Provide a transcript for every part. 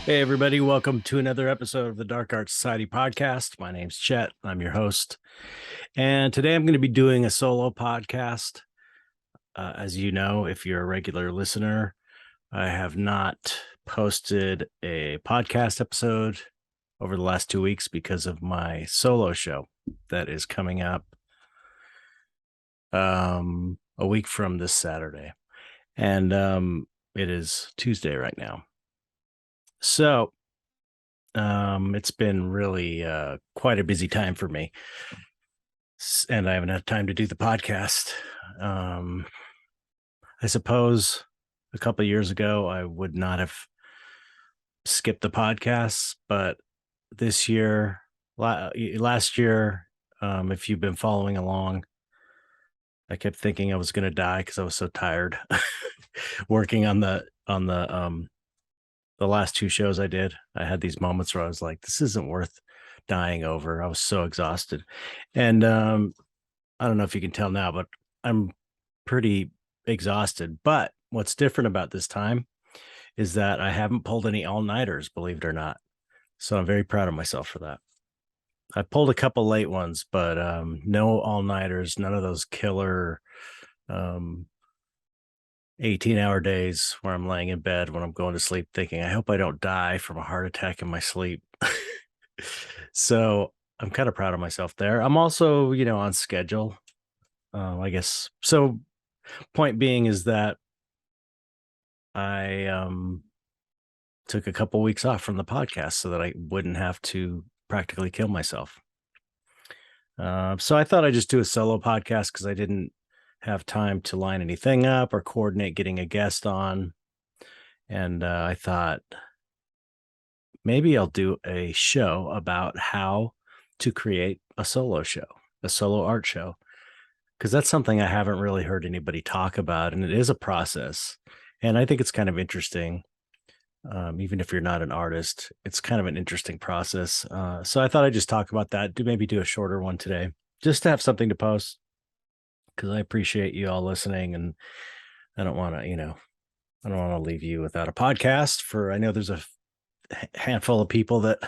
Hey, everybody. Welcome to another episode of the Dark Art Society podcast. My name's Chet. I'm your host. And today I'm going to be doing a solo podcast. As you know, if you're a regular listener, I have not posted a podcast episode over the last 2 weeks because of my solo show that is coming up a week from this Saturday. And it is Tuesday right now. So it's been really quite a busy time for me, and I haven't had time to do the podcast. Um, I suppose a couple of years ago I would not have skipped the podcasts, but this year, last year, if you've been following along, I kept thinking I was going to die because I was so tired working on the last two shows I did. I had these moments where I was like, this isn't worth dying over. I was so exhausted. And I don't know if you can tell now, but I'm pretty exhausted. But what's different about this time is that I haven't pulled any all-nighters, believe it or not. So I'm very proud of myself for that. I pulled a couple late ones, but no all-nighters, none of those killer um 18-hour days where I'm laying in bed when I'm going to sleep thinking, I hope I don't die from a heart attack in my sleep. So I'm kind of proud of myself there. I'm also, on schedule, I guess. So point being is that I took a couple weeks off from the podcast so that I wouldn't have to practically kill myself. So I thought I'd just do a solo podcast because I didn't have time to line anything up or coordinate getting a guest on. And I thought maybe I'll do a show about how to create a solo show, a solo art show, because that's something I haven't really heard anybody talk about. And it is a process. And I think it's kind of interesting. Even if you're not an artist, it's kind of an interesting process. So I thought I'd just talk about that, maybe do a shorter one today, just to have something to post because I appreciate you all listening. And I don't want to, I don't want to leave you without a podcast I know there's a handful of people that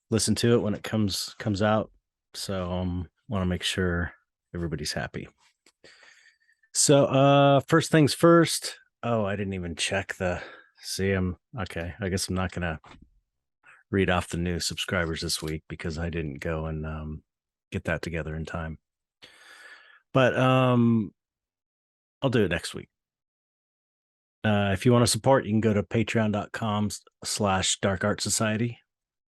listen to it when it comes out. So want to make sure everybody's happy. So first things first. Oh, I didn't even check okay. I guess I'm not gonna read off the new subscribers this week because I didn't go and get that together in time. But I'll do it next week. If you want to support, you can go to patreon.com/Dark Art Society.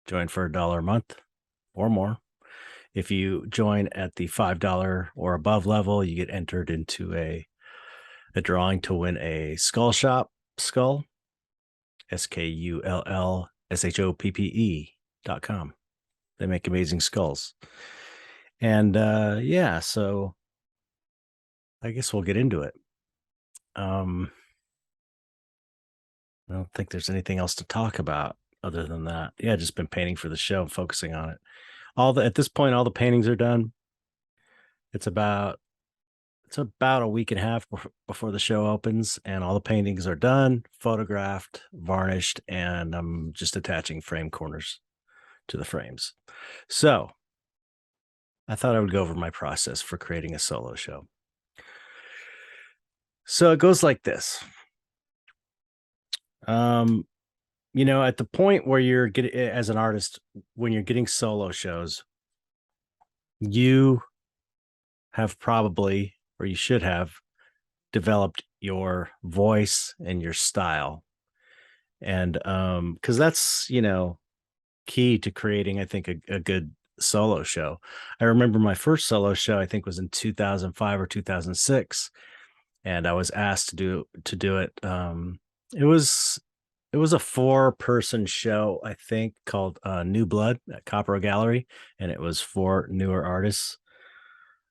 Join for $1 a month or more. If you join at the $5 or above level, you get entered into a drawing to win a skull, SKULLSHOPPE.com. They make amazing skulls. And yeah, so I guess we'll get into it. I don't think there's anything else to talk about other than that. Yeah, just been painting for the show and focusing on it. At this point, all the paintings are done. It's about a week and a half before the show opens, and all the paintings are done, photographed, varnished, and I'm just attaching frame corners to the frames. So I thought I would go over my process for creating a solo show. So it goes like this. At the point where you're getting as an artist, when you're getting solo shows, you have probably, or you should have, developed your voice and your style. And because that's, key to creating, I think, a good solo show. I remember my first solo show, I think, was in 2005 or 2006, and I was asked to do it. It was a 4-person show, I think, called New Blood at Copper Gallery, and it was for newer artists.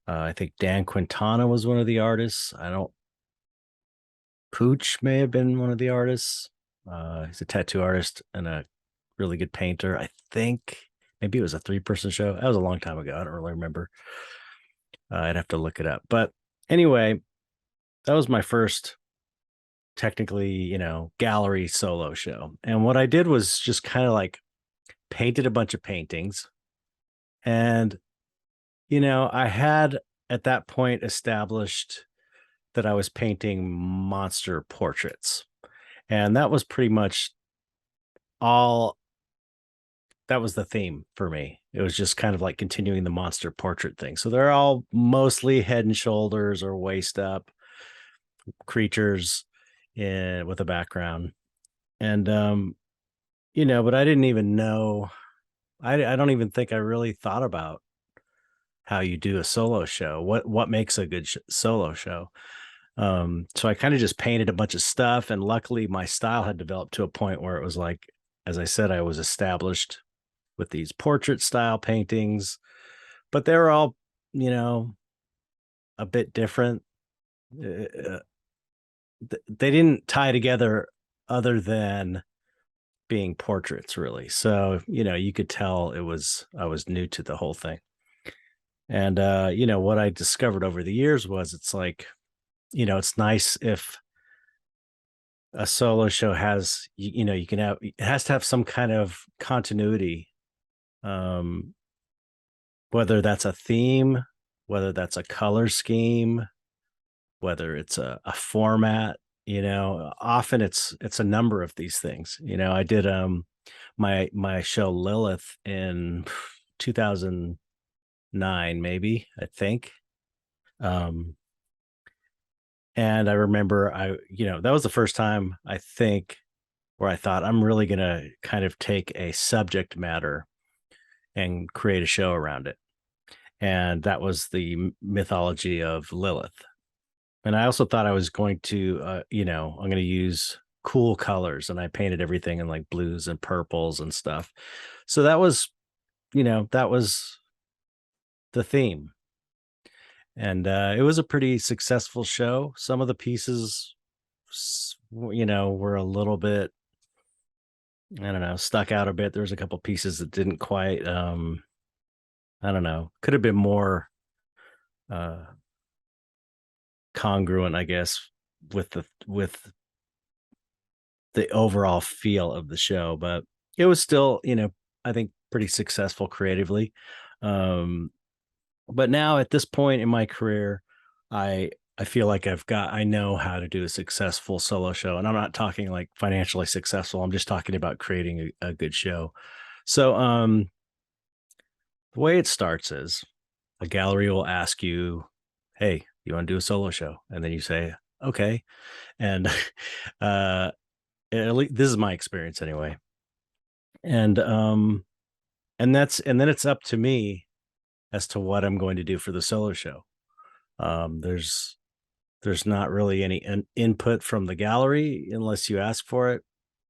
I think Dan Quintana was one of the artists. Pooch may have been one of the artists. He's a tattoo artist and a really good painter. I think maybe it was a 3-person show. That was a long time ago. I don't really remember. I'd have to look it up. But anyway, that was my first technically, gallery solo show. And what I did was just kind of like painted a bunch of paintings. And, I had at that point established that I was painting monster portraits. And that was pretty much all that was the theme for me. It was just kind of like continuing the monster portrait thing. So they're all mostly head and shoulders or waist up creatures with a background. And but I didn't even know I don't even think I really thought about how you do a solo show. What makes a good solo show? So I kind of just painted a bunch of stuff, and luckily my style had developed to a point where it was like, as I said, I was established with these portrait style paintings, but they were all, a bit different. Uh, they didn't tie together other than being portraits, really. So, you could tell I was new to the whole thing. And what I discovered over the years was it's like, it's nice if a solo show has, you can have, it has to have some kind of continuity. Um, whether that's a theme, whether that's a color scheme, whether it's a format, often it's a number of these things. I did my show Lilith in 2009, maybe, I think. Um and I remember that was the first time I think where I thought I'm really gonna kind of take a subject matter and create a show around it. And that was the mythology of Lilith. And I also thought I was going to, I'm going to use cool colors, and I painted everything in like blues and purples and stuff. So that was the theme. And it was a pretty successful show. Some of the pieces, were a little bit, I don't know, stuck out a bit. There was a couple pieces that didn't quite, I don't know, could have been more uh, congruent, I guess, with the overall feel of the show, but it was still, I think pretty successful creatively. Um, but now at this point in my career, I feel like I know how to do a successful solo show, and I'm not talking like financially successful. I'm just talking about creating a good show. So, the way it starts is a gallery will ask you, "Hey, you want to do a solo show?" And then you say, "Okay." And uh, at least this is my experience anyway. And and then it's up to me as to what I'm going to do for the solo show. There's not really any input from the gallery unless you ask for it.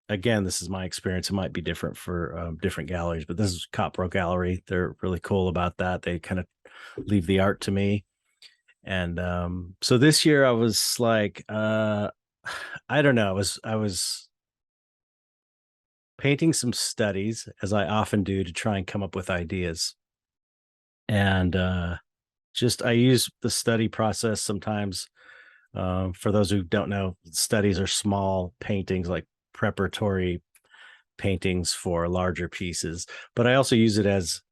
Again, this is my experience. It might be different for different galleries, but this is Copro Gallery. They're really cool about that. They kind of leave the art to me. And so this year I was like, I don't know. I was painting some studies, as I often do, to try and come up with ideas. And just I use the study process sometimes. For those who don't know, studies are small paintings, like preparatory paintings for larger pieces. But I also use it as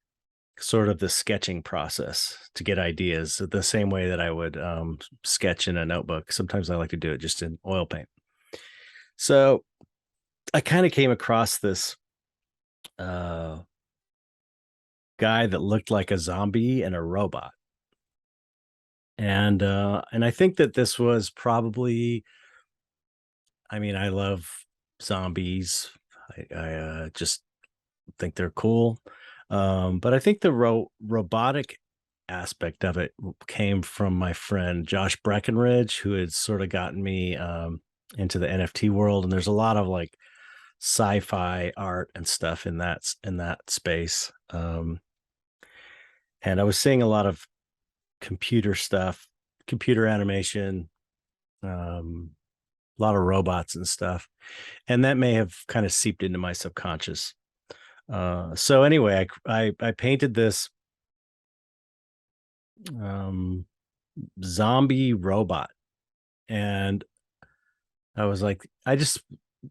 sort of the sketching process to get ideas, the same way that I would sketch in a notebook. Sometimes I like to do it just in oil paint. So I kind of came across this uh, guy that looked like a zombie and a robot. And I think that this was probably, I mean, I love zombies. I just think they're cool. But I think the robotic aspect of it came from my friend Josh Breckenridge, who had sort of gotten me into the NFT world. And there's a lot of like sci-fi art and stuff in that space. And I was seeing a lot of computer stuff, computer animation, a lot of robots and stuff, and that may have kind of seeped into my subconscious. So anyway, I painted this um, zombie robot, and I was like, I just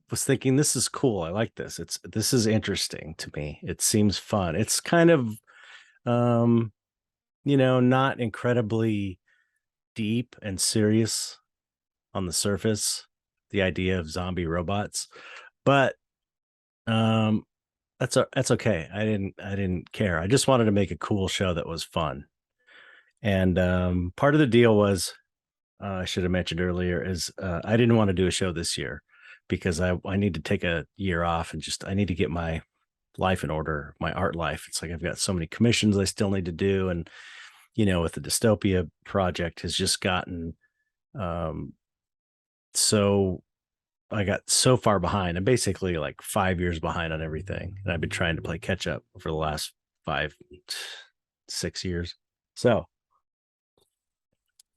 was thinking, this is cool. I like this. This is interesting to me. It seems fun. It's kind of, um, not incredibly deep and serious on the surface, the idea of zombie robots, but um, that's okay. I didn't care. I just wanted to make a cool show that was fun. And part of the deal was, I should have mentioned earlier, is I didn't want to do a show this year because I need to take a year off and just I need to get my life in order, my art life. It's like I've got so many commissions I still need to do, and with the dystopia project has just gotten um, so I got so far behind. I'm basically like 5 years behind on everything, and I've been trying to play catch up for the last 5, 6 years. So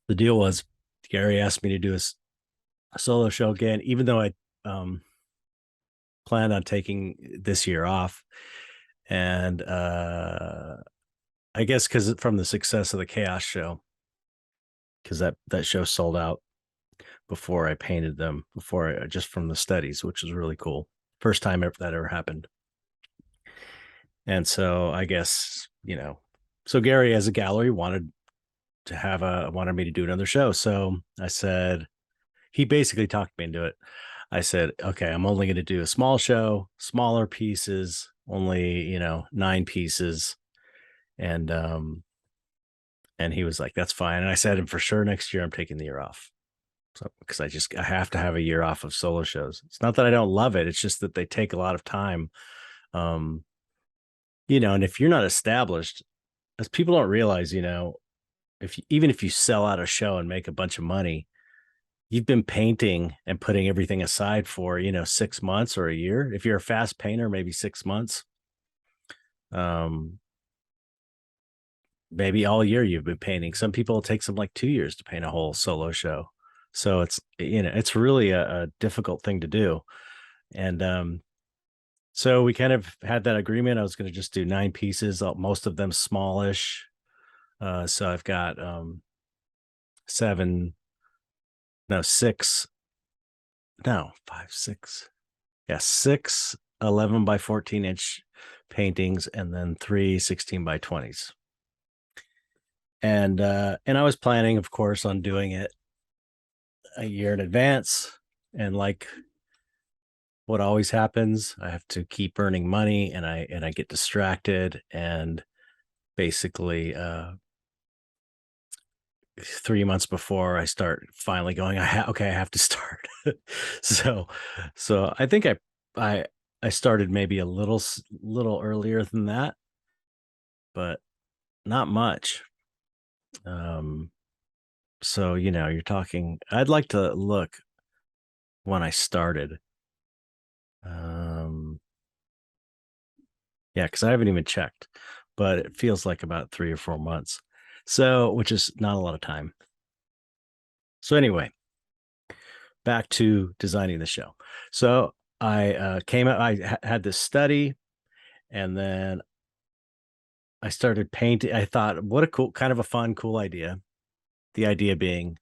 the deal was, Gary asked me to do a solo show again, even though I um, planned on taking this year off. And I guess because from the success of the Chaos show, because that show sold out before I painted them, just from the studies, which was really cool. First time that ever happened. And so I guess, so Gary as a gallery wanted me to do another show. So I said, he basically talked me into it. I said, okay, I'm only going to do a small show, smaller pieces, only, 9 pieces. And he was like, that's fine. And I said, and for sure next year I'm taking the year off. So because I have to have a year off of solo shows. It's not that I don't love it. It's just that they take a lot of time. Um, and if you're not established, as people don't realize, even if you sell out a show and make a bunch of money, you've been painting and putting everything aside for, 6 months or a year. If you're a fast painter, maybe 6 months. Um, maybe all year you've been painting. Some people it takes them like 2 years to paint a whole solo show. So it's really a difficult thing to do. And so we kind of had that agreement. I was going to just do 9 pieces, most of them smallish. So I've got seven, no, six, no, five, six. Yeah, six 11 by 14-inch paintings, and then three 16 by 20s. And I was planning, of course, on doing it a year in advance. And like what always happens, I have to keep earning money, and I get distracted, and basically 3 months before I start finally going, okay, I have to start. so so I think I I started maybe a little earlier than that, but not much. Um so you're talking, I'd like to look when I started. Um yeah, because I haven't even checked, but it feels like about 3 or 4 months. So, which is not a lot of time. So anyway, back to designing the show. So I came out, had this study, and then I started painting. I thought, what a cool, kind of a fun, cool idea. The idea being,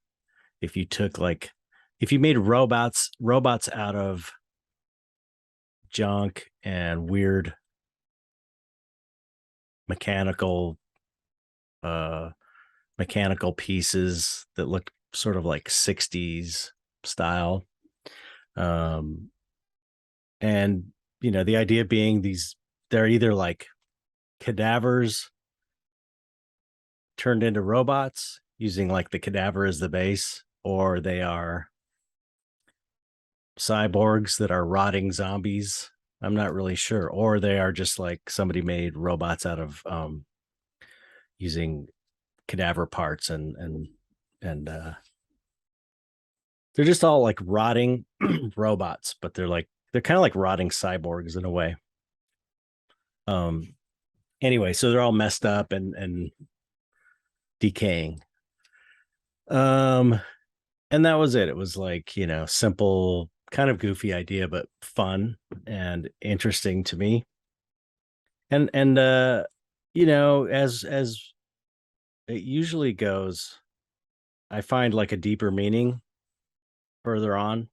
if you took like, if you made robots out of junk and weird mechanical, uh, mechanical pieces that look sort of like 60s style. Um, and the idea being they're either like cadavers turned into robots using like the cadaver as the base, or they are cyborgs that are rotting zombies. I'm not really sure. Or they are just like somebody made robots out of using cadaver parts, and they're just all like rotting robots, but they're kind of like rotting cyborgs in a way. Um anyway, so they're all messed up and decaying. Um and that was it. It was like, simple, kind of goofy idea, but fun and interesting to me. And as it usually goes, I find like a deeper meaning further on.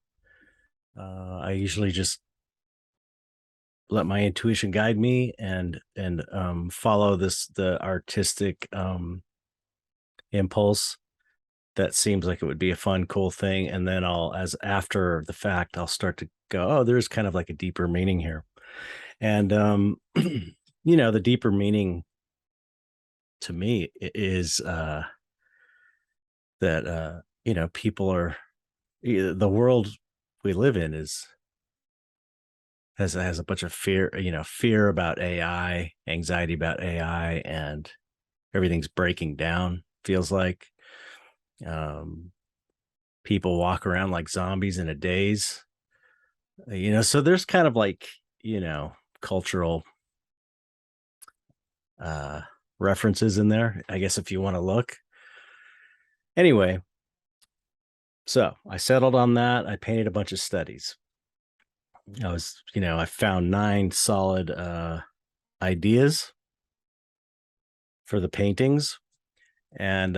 I usually just let my intuition guide me and follow the artistic impulse that seems like it would be a fun, cool thing. And then I'll, as after the fact, I'll start to go, oh, there's kind of like a deeper meaning here. And, the deeper meaning to me is that, people are, the world we live in has a bunch of fear, fear about AI, anxiety about AI, and everything's breaking down, feels like. Um, People walk around like zombies in a daze. So there's kind of like, cultural uh references in there, I guess, if you want to look. Anyway, so I settled on that. I painted a bunch of studies. I found 9 solid ideas for the paintings, and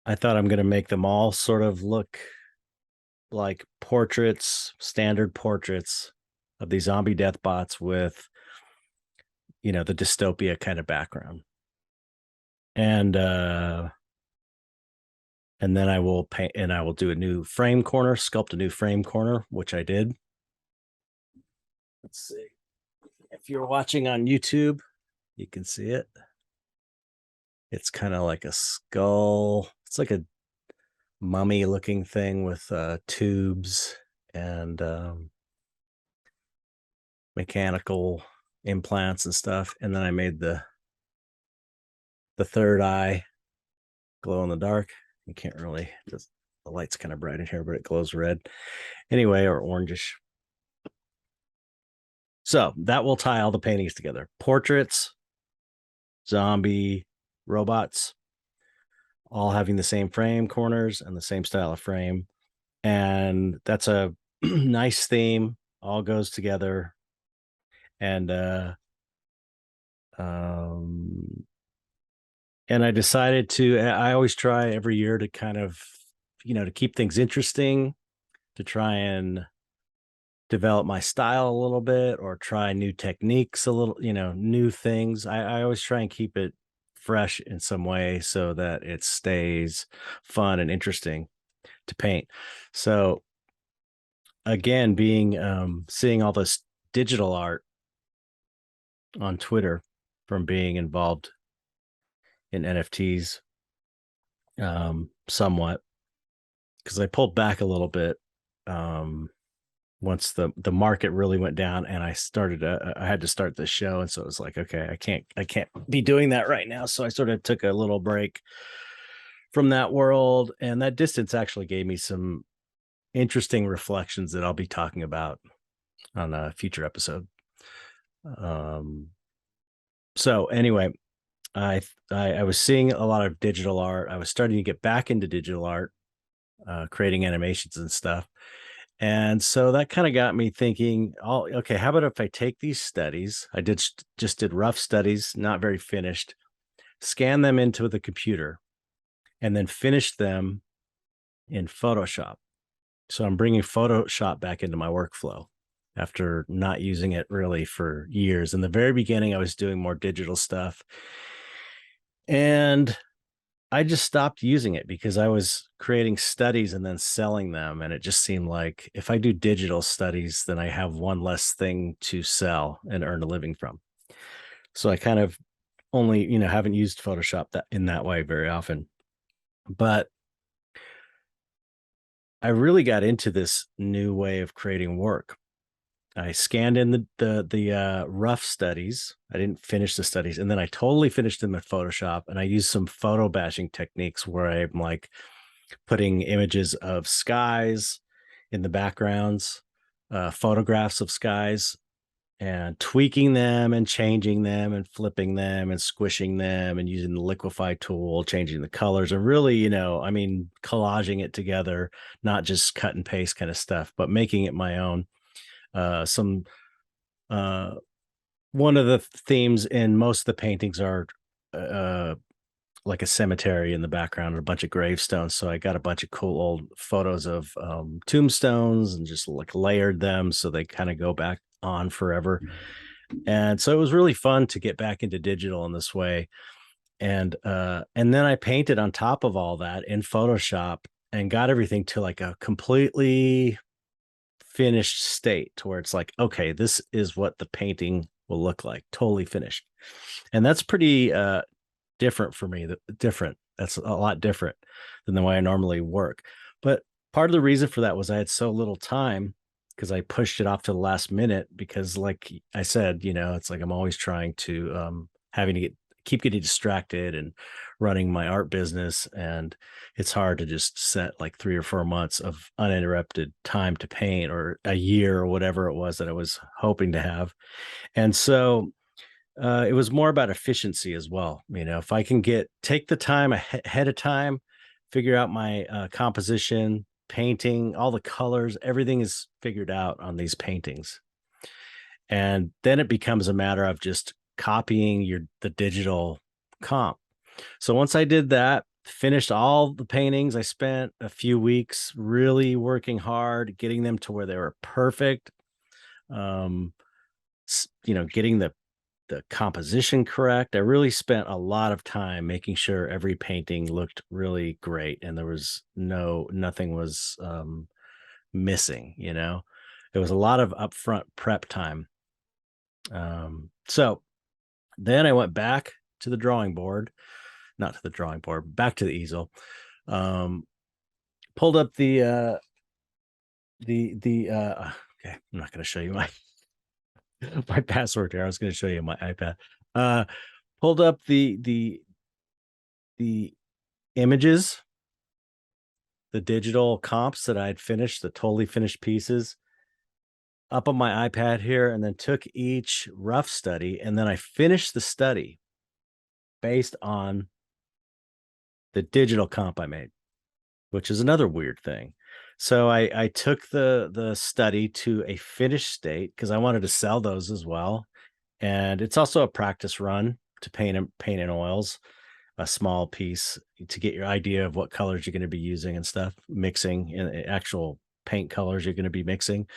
I thought I'm going to make them all sort of look like portraits, standard portraits of these zombie death bots with, the dystopia kind of background. And and then I will paint, and I will do a new frame corner, sculpt a new frame corner, which I did. Let's see. If you're watching on YouTube, you can see it. It's kind of like a skull. It's like a mummy looking thing with tubes and mechanical implants and stuff. And then I made the third eye glow in the dark. You can't really, just the light's kind of bright in here, but it glows red anyway, or orangish. So that will tie all the paintings together: portraits, zombie, robots, all having the same frame corners and the same style of frame. And that's a nice theme, all goes together. And um and I decided I always try every year to kind of, to keep things interesting, to try and develop my style a little bit, or try new techniques a little, new things. I always try and keep it fresh in some way so that it stays fun and interesting to paint. So again, being seeing all this digital art on Twitter from being involved in NFTs, somewhat, because I pulled back a little bit once the market really went down, and I had to start this show, and so it was like, okay, I can't be doing that right now. So I sort of took a little break from that world, and that distance actually gave me some interesting reflections that I'll be talking about on a future episode. Um, so anyway, I was seeing a lot of digital art. I was starting to get back into digital art, creating animations and stuff. And so that kind of got me thinking, oh, okay, how about if I take these studies? I just did rough studies, not very finished, scan them into the computer, and then finish them in Photoshop. So I'm bringing Photoshop back into my workflow after not using it really for years. In the very beginning, I was doing more digital stuff, and I just stopped using it because I was creating studies and then selling them. And it just seemed like if I do digital studies, then I have one less thing to sell and earn a living from. So I kind of only, haven't used Photoshop that in that way very often. But I really got into this new way of creating work. I scanned in the rough studies. I didn't finish the studies, and then I totally finished them in Photoshop. And I used some photo bashing techniques where I'm like putting images of skies in the backgrounds, photographs of skies, and tweaking them and changing them and flipping them and squishing them and using the liquify tool, changing the colors, and really, collaging it together, not just cut and paste kind of stuff, but making it my own. Some One of the themes in most of the paintings are like a cemetery in the background and a bunch of gravestones. So I got a bunch of cool old photos of tombstones and just like layered them so they kind of go back on forever. And so it was really fun to get back into digital in this way. And then I painted on top of all that in Photoshop and got everything to like a completely finished state to where it's like, okay, this is what the painting will look like, totally finished. And that's pretty different for me. Different. That's a lot different than the way I normally work. But part of the reason for that was I had so little time because I pushed it off to the last minute because, like I said, it's like I'm always trying to having to keep getting distracted and running my art business, and it's hard to just set like 3 or 4 months of uninterrupted time to paint, or a year or whatever it was that I was hoping to have. And so it was more about efficiency as well. If I can take the time ahead of time, figure out my composition, painting, all the colors, everything is figured out on these paintings. And then it becomes a matter of just copying the digital comp. So once I did that, finished all the paintings, I spent a few weeks really working hard, getting them to where they were perfect. Getting the composition correct. I really spent a lot of time making sure every painting looked really great and there was nothing was missing. It was a lot of upfront prep time. So then I went back to the drawing board, not to the drawing board, back to the easel. Pulled up okay, I'm not going to show you my my password here. I was going to show you my iPad. Pulled up the images, the digital comps that I'd finished, the totally finished pieces, up on my iPad here, and then took each rough study, and then I finished the study based on the digital comp I made, which is another weird thing. So I took the study to a finished state because I wanted to sell those as well. And it's also a practice run to paint in oils, a small piece to get your idea of what colors you're going to be using and stuff, mixing and actual paint colors you're going to be mixing.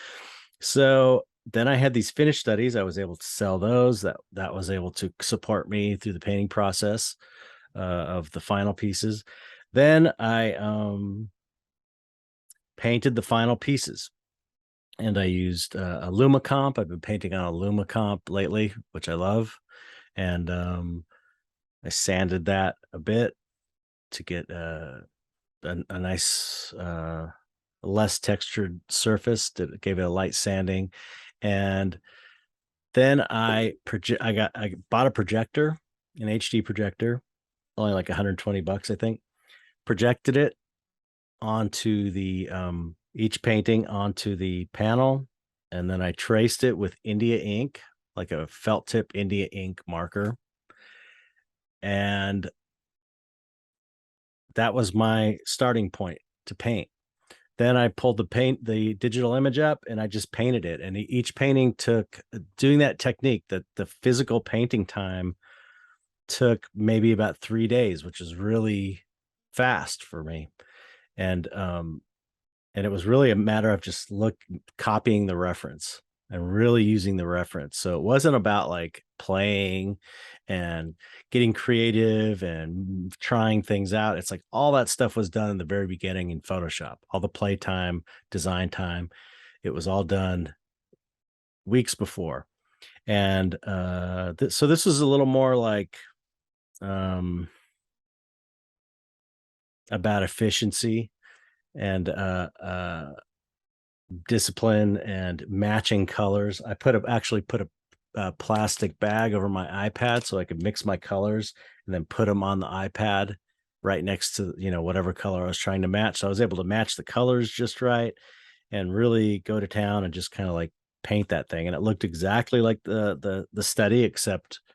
So then I had these finished studies. I was able to sell those. That was able to support me through the painting process of the final pieces. Then I painted the final pieces. And I used a Lumicomp. I've been painting on a Lumicomp lately, which I love. And I sanded that a bit to get a nice, less textured surface that gave it a light sanding. And then I bought a projector, an HD projector, only like $120, I think. Projected it onto the each painting onto the panel, and then I traced it with India ink, like a felt tip India ink marker, and that was my starting point to paint. Then I pulled the digital image up, and I just painted it. And each painting took, doing that technique, that the physical painting time took maybe about 3 days, which is really fast for me. And it was really a matter of just copying the reference and really using the reference. So it wasn't about like playing and getting creative and trying things out. It's like all that stuff was done in the very beginning in Photoshop, all the play time, design time. It was all done weeks before. And so this was a little more like about efficiency and discipline and matching colors. I actually put a plastic bag over my iPad so I could mix my colors and then put them on the iPad right next to whatever color I was trying to match. So I was able to match the colors just right and really go to town and just kind of like paint that thing. And it looked exactly like the study,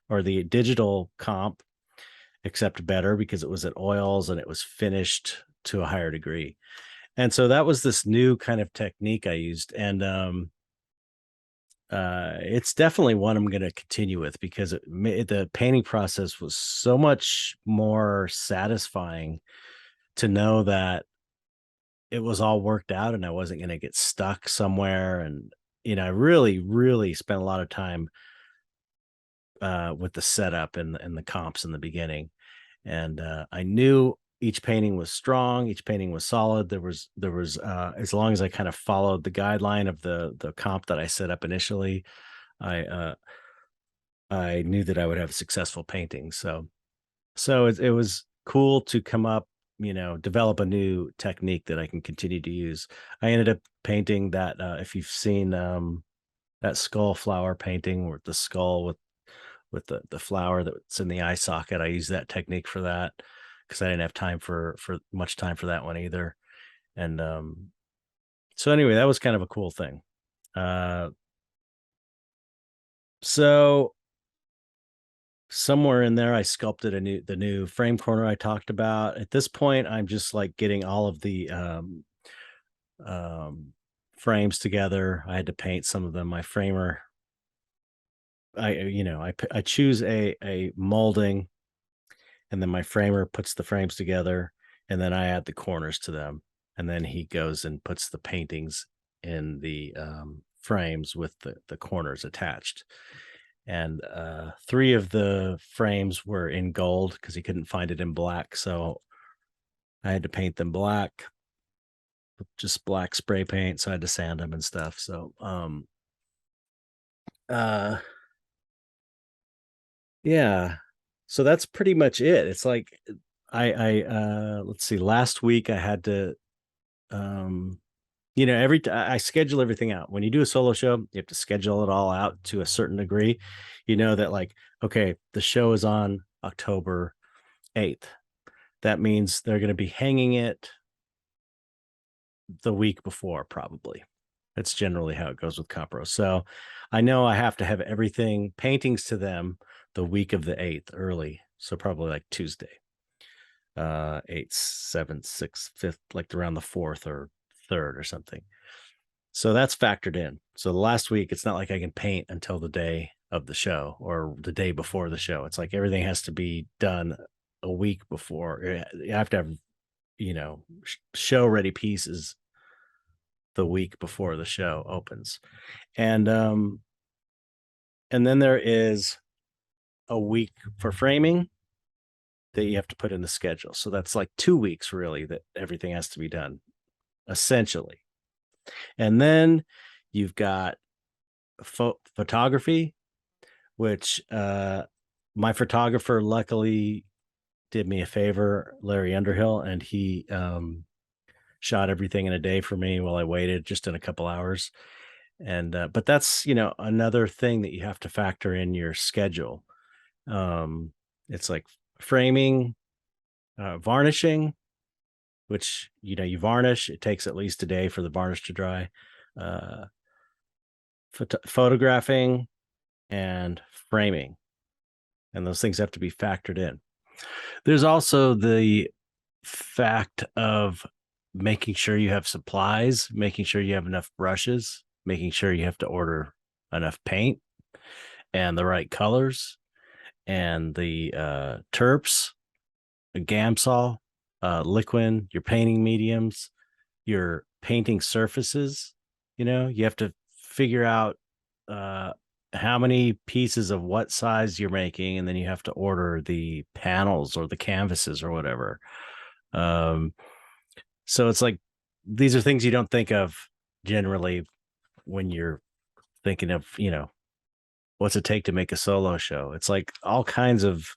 or the digital comp, except better because it was at oils and it was finished to a higher degree. And so that was this new kind of technique I used. And it's definitely one I'm going to continue with because the painting process was so much more satisfying to know that it was all worked out and I wasn't going to get stuck somewhere. And, I really, really spent a lot of time with the setup and the comps in the beginning. And I knew each painting was strong, each painting was solid. There was as long as I kind of followed the guideline of the comp that I set up initially, I I knew that I would have a successful painting. So it was cool to come up, develop a new technique that I can continue to use. I ended up painting that if you've seen that skull flower painting with the skull with the flower that's in the eye socket. I use that technique for that because I didn't have time for much time for that one either. And so anyway, that was kind of a cool thing. Uh so somewhere in there I sculpted the new frame corner I talked about. At this point, I'm just like getting all of the um frames together. I had to paint some of them. My framer, I choose a molding, and then my framer puts the frames together, and then I add the corners to them, and then he goes and puts the paintings in the frames with the corners attached. And three of the frames were in gold because he couldn't find it in black, so I had to paint them black, just black spray paint. So I had to sand them and stuff. So uh yeah, so that's pretty much it. It's like I let's see, last week I had to um I schedule everything out. When you do a solo show, you have to schedule it all out to a certain degree. You know that, like, okay, the show is on October 8th. That means they're going to be hanging it the week before, probably. That's generally how it goes with Compro. So I know I have to have everything paintings to them the week of the 8th early. So probably like Tuesday, 8th, 7th, 6th, 5th, like around the 4th or 3rd or something. So that's factored in. So the last week, it's not like I can paint until the day of the show or the day before the show. It's like everything has to be done a week before. You have to have, show ready pieces the week before the show opens. And then there is a week for framing that you have to put in the schedule. So that's like 2 weeks really that everything has to be done, essentially. And then you've got photography, which my photographer luckily did me a favor, Larry Underhill, and he shot everything in a day for me while I waited just in a couple hours. And but that's, another thing that you have to factor in your schedule. It's like framing, varnishing, which, you varnish. It takes at least a day for the varnish to dry. Uh, photographing and framing, and those things have to be factored in. There's also the fact of making sure you have supplies, making sure you have enough brushes, making sure you have to order enough paint and the right colors and the terps, a gamsol, liquid, your painting mediums, your painting surfaces. You have to figure out how many pieces of what size you're making, and then you have to order the panels or the canvases or whatever. So it's like, these are things you don't think of generally when you're thinking of, what's it take to make a solo show. It's like all kinds of,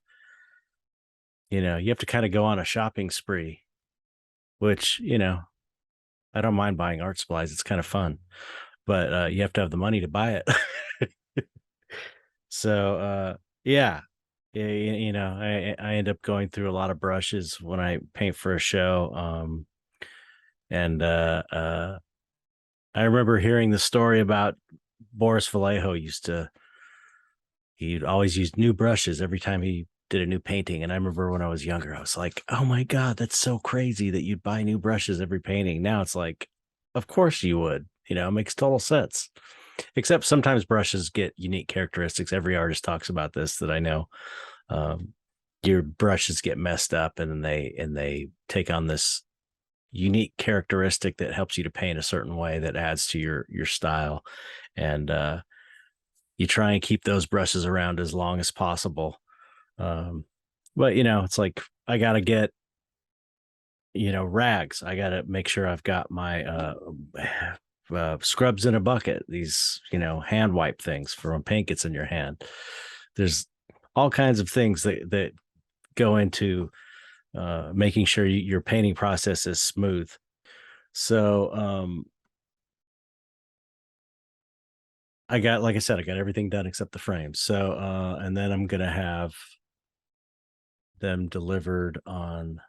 you have to kind of go on a shopping spree, which, I don't mind buying art supplies. It's kind of fun, but you have to have the money to buy it. So yeah, I end up going through a lot of brushes when I paint for a show. And I remember hearing the story about Boris Vallejo he'd always use new brushes every time he did a new painting. And I remember when I was younger, I was like, oh my God, that's so crazy that you'd buy new brushes every painting. Now it's like, of course you would, it makes total sense. except sometimes brushes get unique characteristics. Every artist talks about this that I know. Um, your brushes get messed up, and they take on this unique characteristic that helps you to paint a certain way that adds to your style. And you try and keep those brushes around as long as possible. Um, but it's like I gotta get rags. I gotta make sure I've got my scrubs in a bucket. These hand wipe things for when paint gets in your hand. There's all kinds of things that go into making sure your painting process is smooth. So I got, like I said, I got everything done except the frames. So and then I'm gonna have them delivered on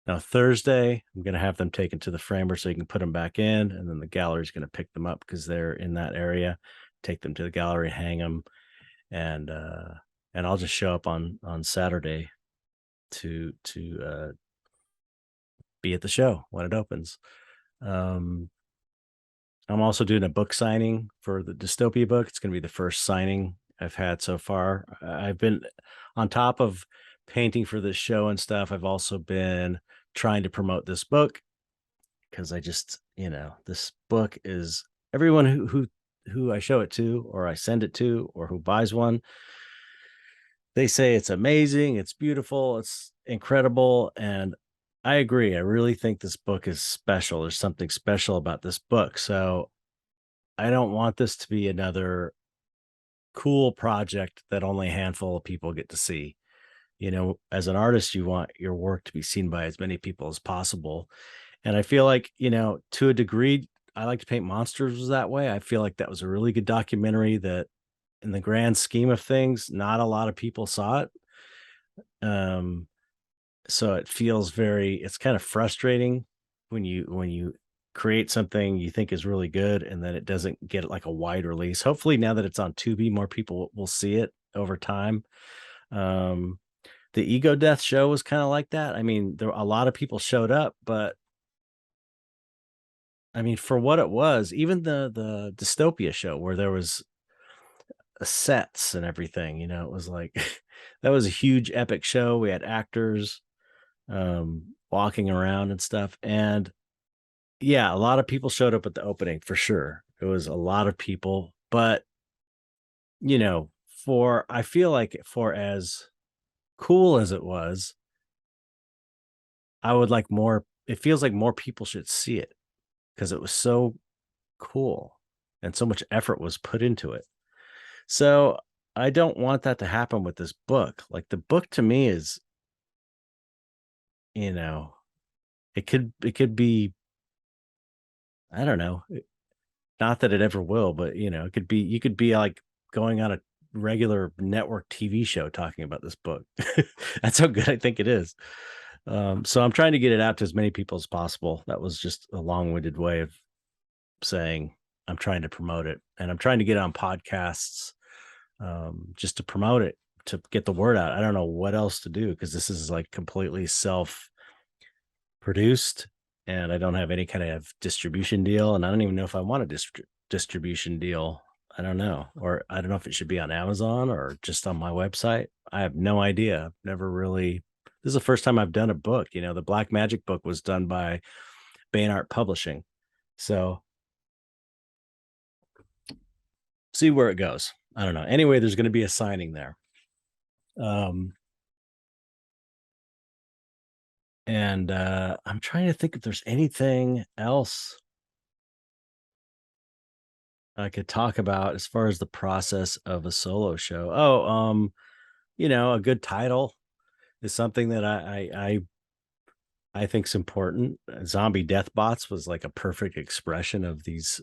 now Thursday. I'm gonna have them taken to the framer so you can put them back in, and then the gallery's gonna pick them up because they're in that area. Take them to the gallery, hang them, and I'll just show up on Saturday to be at the show when it opens. Um, I'm also doing a book signing for the dystopia book. It's going to be the first signing I've had so far. I've been on top of painting for this show and stuff. I've also been trying to promote this book because I just, this book is everyone who I show it to or I send it to or who buys one, they say it's amazing, it's beautiful, it's incredible, and I agree. I really think this book is special. There's something special about this book. So I don't want this to be another cool project that only a handful of people get to see. As an artist, you want your work to be seen by as many people as possible. And I feel like, to a degree, I like to paint monsters that way. I feel like that was a really good documentary that in the grand scheme of things, not a lot of people saw it. Um, so it feels it's kind of frustrating when you create something you think is really good and then it doesn't get like a wide release. Hopefully now that it's on Tubi, more people will see it over time. Um, the Ego Death show was kind of like that. I mean, there a lot of people showed up, but I mean, for what it was, even the dystopia show where there was sets and everything, it was like that was a huge epic show. We had actors walking around and stuff. And yeah, a lot of people showed up at the opening for sure. It was a lot of people, but for I feel like for as cool as it was, I would like more. It feels like more people should see it because it was so cool and so much effort was put into it. So I don't want that to happen with this book. Like the book to me is, you know, it could be, I don't know, not that it ever will, but it could be you could be like going on a regular network TV show talking about this book. That's how good I think it is. So I'm trying to get it out to as many people as possible. That was just a long-winded way of saying I'm trying to promote it, and I'm trying to get it on podcasts just to promote it, to get the word out. I don't know what else to do because this is like completely self-produced, and I don't have any kind of distribution deal, and I don't even know if I want a distribution deal. I don't know, or I don't know if it should be on Amazon or just on my website. I have no idea. I've never really. This is the first time I've done a book. The Black Magic book was done by Bainart Publishing, so see where it goes. I don't know. Anyway, there's going to be a signing there. Um, and I'm trying to think if there's anything else I could talk about as far as the process of a solo show. Oh, a good title is something that I think's important. Zombie Death Bots was like a perfect expression of these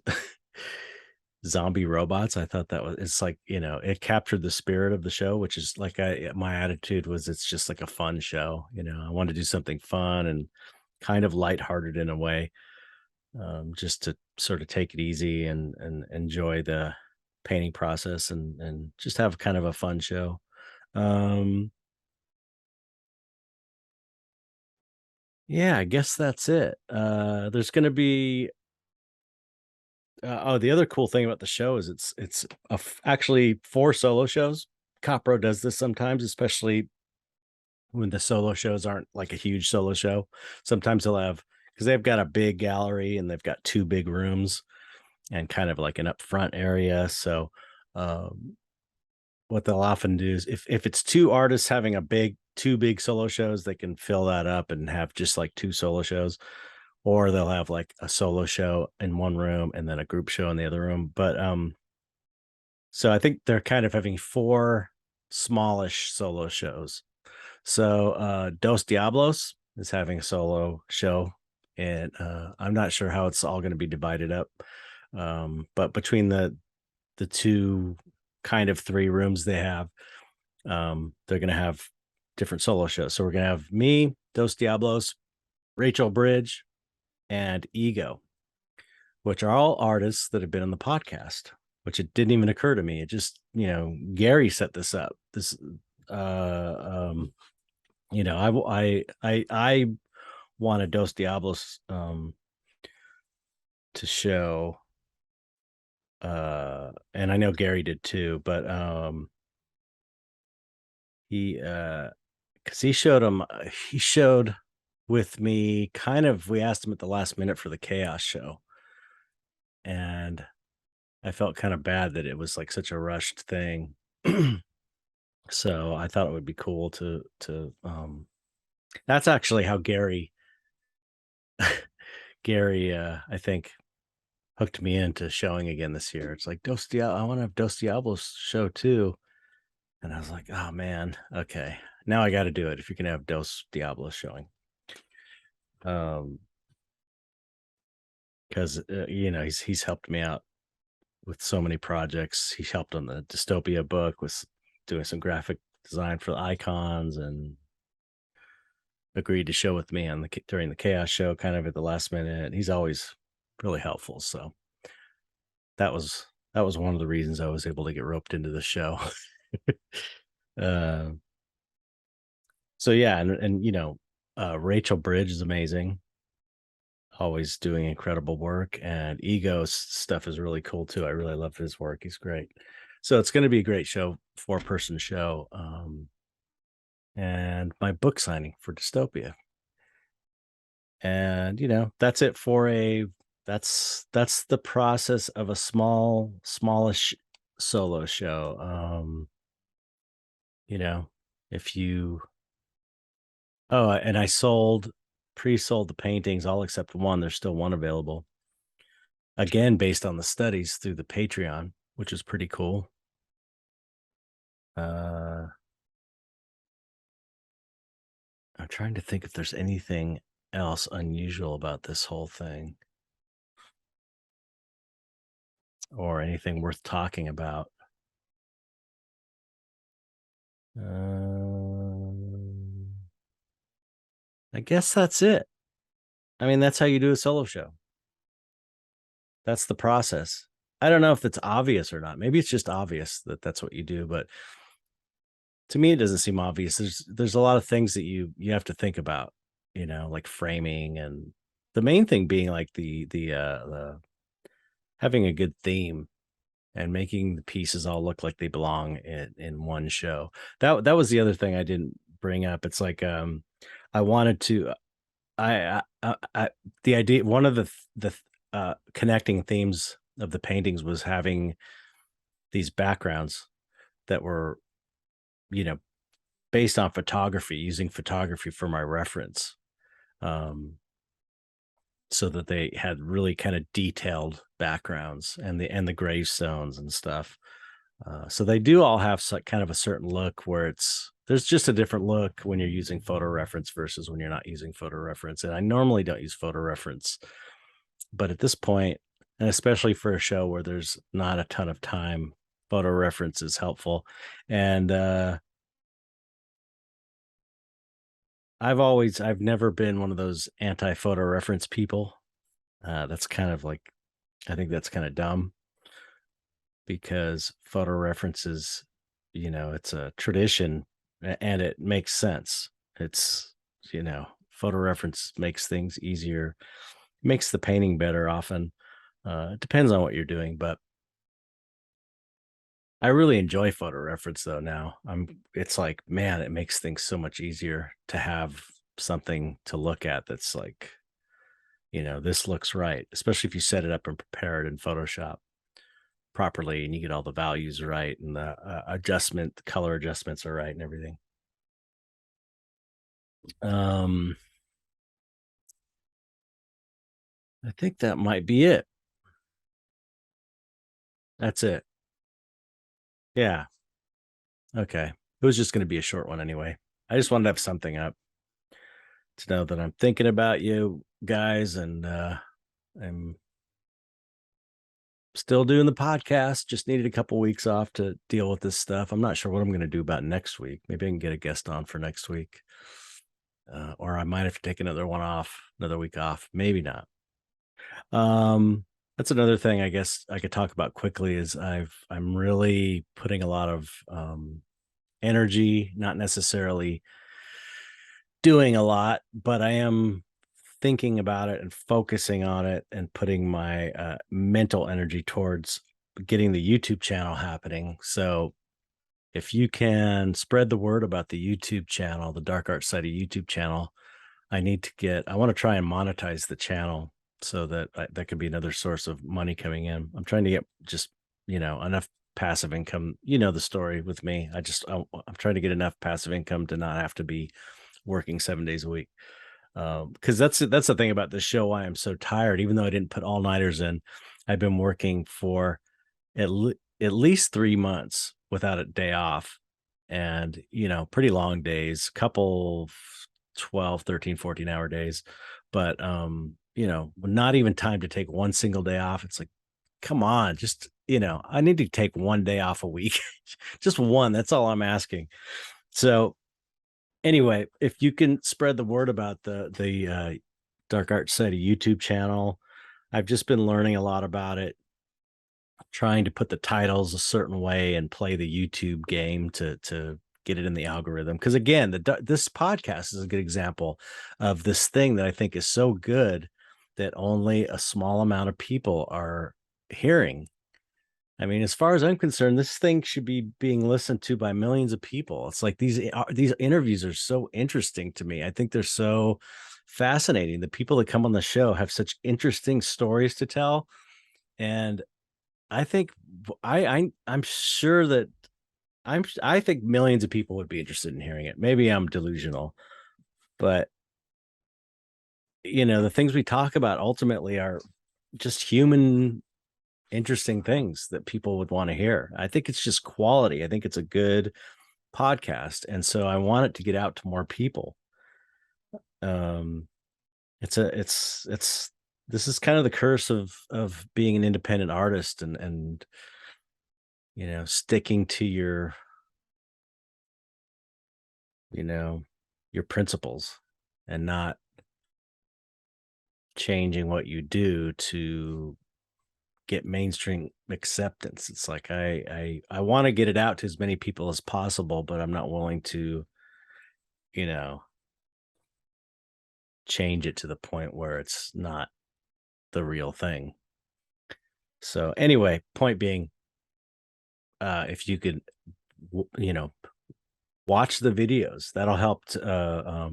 zombie robots. I thought that was it's like, it captured the spirit of the show, which is like my attitude was it's just like a fun show. I want to do something fun and kind of lighthearted in a way, just to sort of take it easy and enjoy the painting process and just have kind of a fun show. Um, yeah, I guess that's it. There's going to be The other cool thing about the show is actually 4 solo shows. Copro does this sometimes, especially when the solo shows aren't like a huge solo show. Sometimes they'll have, because they've got a big gallery and they've got 2 big rooms and kind of like an upfront area. So, um, what they'll often do is if it's 2 artists having 2 big solo shows, they can fill that up and have just like 2 solo shows, or they'll have like a solo show in one room and then a group show in the other room. But so I think they're kind of having 4 smallish solo shows. So Dos Diablos is having a solo show, and I'm not sure how it's all going to be divided up. But between the 2 kind of 3 rooms they have, they're going to have different solo shows. So we're going to have me, Dos Diablos, Rachel Bridge, and Ego, which are all artists that have been on the podcast, which it didn't even occur to me. It just, Gary set this up. I wanted Dos Diablos to show, and I know Gary did too, but he showed with me we asked him at the last minute for the Chaos show, and I felt kind of bad that it was like such a rushed thing. So I thought it would be cool to that's actually how Gary I think hooked me into showing again this year. It's like I want to have Dos Diablos show too. And I was like, oh man, okay. Now I got to do it if you can have Dos Diablos showing. Because he's helped me out with so many projects. He helped on the Dystopia book with doing some graphic design for the icons, and agreed to show with me during the Chaos show, kind of at the last minute. He's always really helpful. So that was one of the reasons I was able to get roped into the show. uh, so yeah, and Rachel Bridge is amazing, always doing incredible work, and Ego's stuff is really cool too. I really love his work. He's great. So it's going to be a great show, 4-person show. And my book signing for Dystopia. And that's it for that's the process of a smallish solo show. If you and I pre-sold the paintings, all except one. There's still one available. Again, based on the studies through the Patreon, which is pretty cool. I'm trying to think if there's anything else unusual about this whole thing or anything worth talking about. I guess that's it. I mean, that's how you do a solo show. That's the process. I don't know if it's obvious or not. Maybe it's just obvious that that's what you do, but to me, it doesn't seem obvious. There's a lot of things that you have to think about, like framing, and the main thing being like the having a good theme and making the pieces all look like they belong in one show. That was the other thing I didn't bring up. It's like I wanted to I the idea, one of the connecting themes of the paintings was having these backgrounds that were based on photography, using photography for my reference, so that they had really kind of detailed backgrounds and the gravestones and stuff. So they do all have kind of a certain look where there's just a different look when you're using photo reference versus when you're not using photo reference. And I normally don't use photo reference, but at this point, and especially for a show where there's not a ton of time, photo reference is helpful. And I've never been one of those anti-photo reference people. That's kind of like, I think that's kind of dumb, because photo references, it's a tradition and it makes sense. It's, photo reference makes things easier, makes the painting better often. It depends on what you're doing, but I really enjoy photo reference though now. It's like, man, it makes things so much easier to have something to look at that's like, this looks right, especially if you set it up and prepare it in Photoshop properly and you get all the values right and the color adjustments are right and everything. Um, I think that might be it. That's it. Yeah. Okay. It was just going to be a short one anyway. I just wanted to have something up to know that I'm thinking about you guys and I'm still doing the podcast. Just needed a couple weeks off to deal with this stuff. I'm not sure what I'm going to do about next week. Maybe I can get a guest on for next week. Or I might have to take another week off. Maybe not. Um, that's another thing I guess I could talk about quickly is I'm really putting a lot of energy, not necessarily doing a lot, but I am thinking about it and focusing on it and putting my mental energy towards getting the YouTube channel happening. So if you can spread the word about the YouTube channel, the Dark Art Society YouTube channel, I want to try and monetize the channel so that that could be another source of money coming in. I'm trying to get just, enough passive income. You know the story with me. I'm trying to get enough passive income to not have to be working 7 days a week. Because that's the thing about this show. Why I'm so tired, even though I didn't put all nighters in, I've been working for at least 3 months without a day off, and pretty long days, couple 12, 13, 14 hour days, but not even time to take one single day off. It's like, come on, just I need to take one day off a week, just one. That's all I'm asking. So anyway, if you can spread the word about the Dark Art Society YouTube channel, I've just been learning a lot about it, trying to put the titles a certain way and play the YouTube game to get it in the algorithm. Because again, this podcast is a good example of this thing that I think is so good that only a small amount of people are hearing. I mean, as far as I'm concerned, this thing should be being listened to by millions of people. It's like these interviews are so interesting to me. I think they're so fascinating. The people that come on the show have such interesting stories to tell, and I think I'm sure that I think millions of people would be interested in hearing it. Maybe I'm delusional, but the things we talk about ultimately are just human interesting things that people would want to hear. I think it's just quality. I think it's a good podcast, and so I want it to get out to more people. Um, it's this is kind of the curse of being an independent artist and sticking to you know your principles and not changing what you do to get mainstream acceptance. It's like I want to get it out to as many people as possible, but I'm not willing to, you know, change it to the point where it's not the real thing. So anyway, point being, if you could, watch the videos, that'll help to,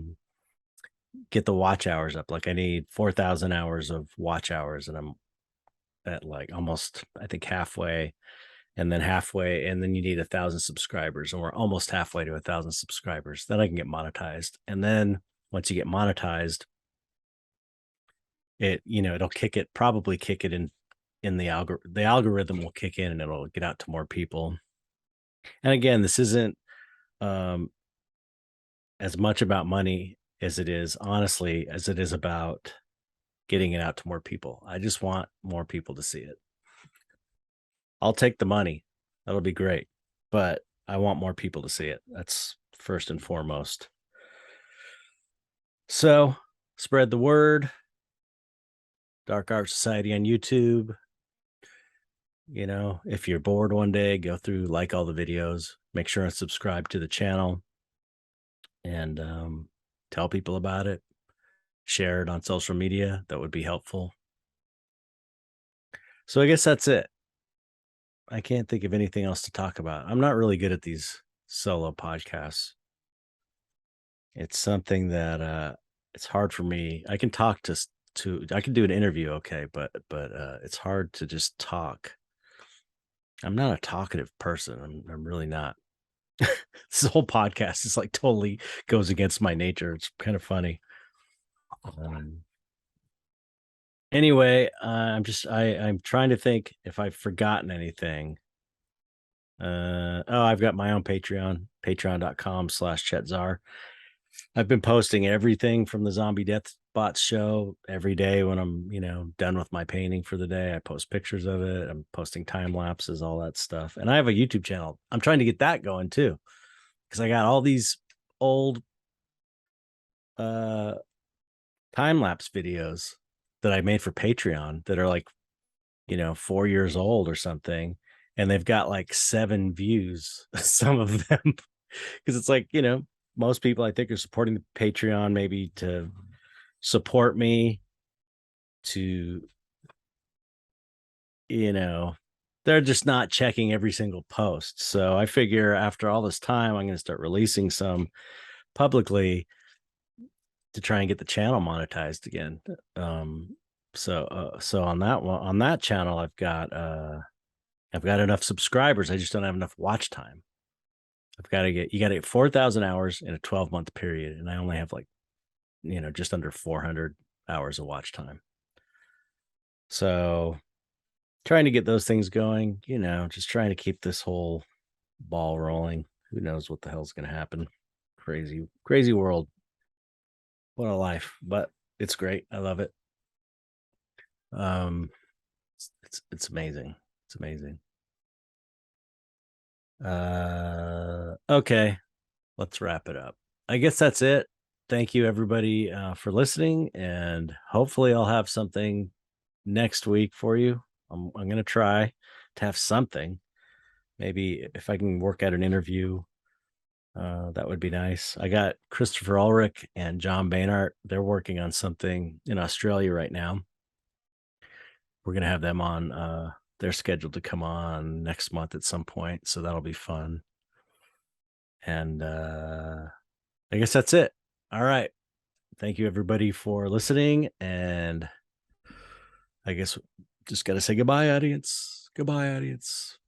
get the watch hours up. Like I need 4,000 hours of watch hours, and I'm at like almost, I think halfway, and then you need 1,000 subscribers, and we're almost halfway to 1,000 subscribers. Then I can get monetized, and then once you get monetized, it'll probably kick it in the algorithm will kick in and it'll get out to more people. And again, this isn't um as much about money as it is, honestly, as it is about getting it out to more people. I just want more people to see it. I'll take the money. That'll be great. But I want more people to see it. That's first and foremost. So spread the word. Dark Art Society on YouTube. If you're bored one day, go through, like all the videos, make sure and subscribe to the channel, and tell people about it. Share it on social media. That would be helpful. So I guess that's it. I can't think of anything else to talk about. I'm not really good at these solo podcasts. It's something that it's hard for me. I can talk to I can do an interview okay, but it's hard to just talk. I'm not a talkative person. I'm really not. This whole podcast is like totally goes against my nature. It's kind of funny. Um, anyway, I'm trying to think if I've forgotten anything. I've got my own Patreon, patreon.com/Chet Zar. I've been posting everything from the Zombie Death Bots show every day when I'm, done with my painting for the day. I post pictures of it. I'm posting time lapses, all that stuff. And I have a YouTube channel. I'm trying to get that going too, because I got all these old uh time lapse videos that I made for Patreon that are like, 4 years old or something. And they've got like 7 views, some of them, because it's like, most people I think are supporting the Patreon maybe to support me to, you know, they're just not checking every single post. So I figure after all this time, I'm going to start releasing some publicly to try and get the channel monetized again. So on that one, on that channel, I've got enough subscribers. I just don't have enough watch time. You got to get 4,000 hours in a 12-month period. And I only have like, just under 400 hours of watch time. So trying to get those things going, just trying to keep this whole ball rolling. Who knows what the hell's going to happen? Crazy, crazy world. What a life, but it's great. I love it. Um, it's amazing. It's amazing. Okay, let's wrap it up. I guess that's it. Thank you everybody for listening, and hopefully I'll have something next week for you. I'm gonna try to have something. Maybe if I can work out an interview, that would be nice. I got Christopher Ulrich and John Bainart. They're working on something in Australia right now. We're gonna have them on. They're scheduled to come on next month at some point, so that'll be fun. And I guess that's it. All right. Thank you everybody for listening, and I guess just got to say goodbye, audience. Goodbye, audience.